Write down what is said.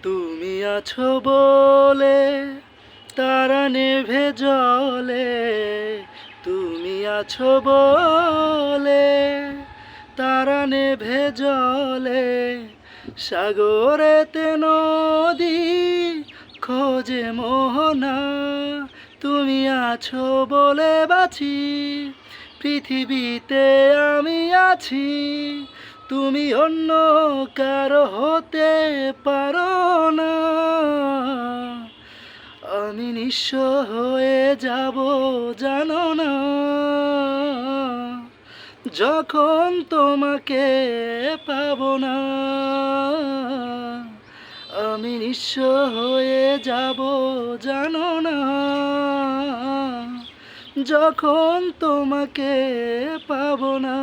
তুমি আছো বলে তারা নেভে জলে, তুমি আছো বলে তারা নেভে জলে, সাগরেতে নদী খোঁজে মোহনা। তুমি আছো বলে বাঁচি, পৃথিবীতে আমি আছি। তুমি অন্য কারো হতে পারো না। আমি নিঃস্ব হয়ে যাব জানো না, যখন তোমাকে পাবো না। আমি নিঃস্ব হয়ে যাব জানো না, যখন তোমাকে পাবো না।